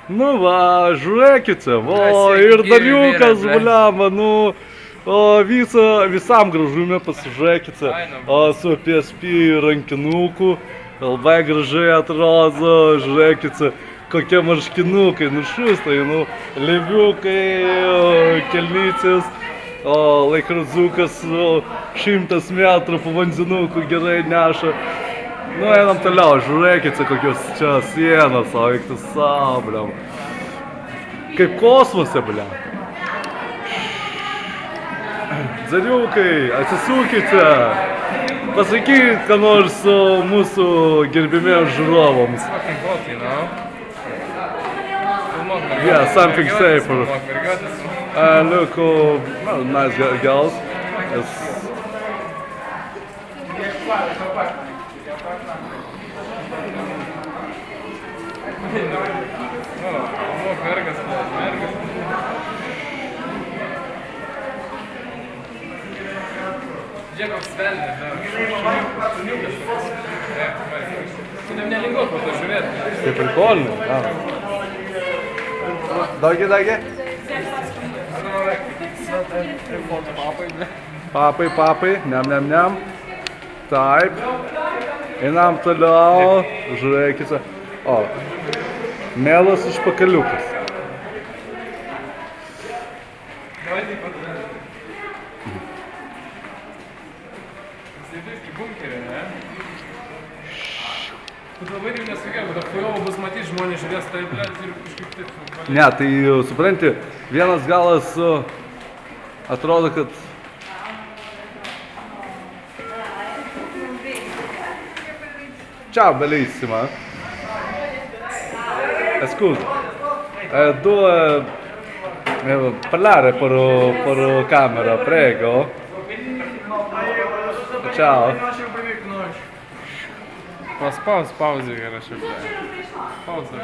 Nu va, žiūrėkite, va, Sveiki, ir gyvi Dariukas, vyrai, ble. bliamba, nu, visam gražume pasižiūrėkite, su PSP rankinuku, labai gražiai atrodo, žiūrėkite, kokie marškinukai, nu šustai, nu, leviukai, kelnytis, laikrodzukas 100 metrų po vandenuku gerai neša. Nu, einam toliau, žiūrėkite, kokios čia sienos, o eiktas sabliam. Kaip kosmose, bliam. Dzariukai, atsisukite. Pasakykit, ką nors mūsų gerbimiems žiūrovams. Fucking hot, you know? Yeah, something safer. Look, nice girls. Yes. Žiūrėk, koks velnis, šuniukas. Tu nelinguok po to žiūrėti. Tai prikolinis, Dagi. Papai, niam. Taip. Einam toliau, žiūrėkite. Mielas užpakaliukas. Давай ты подожди. Sėdėk į bunkerį, ne? Tu labai jau nesugebė, kad fujovo bus matyti, žmonės žiūrės tai, blėt, ir kažkaip taip. Ne, tai supranti, vienas galas atrodo, kad... Ciao, bellissima. Scusa, parlare per camera, prego. Ciao. Paspaus pauzę, gerai, šiaip. Pauzę.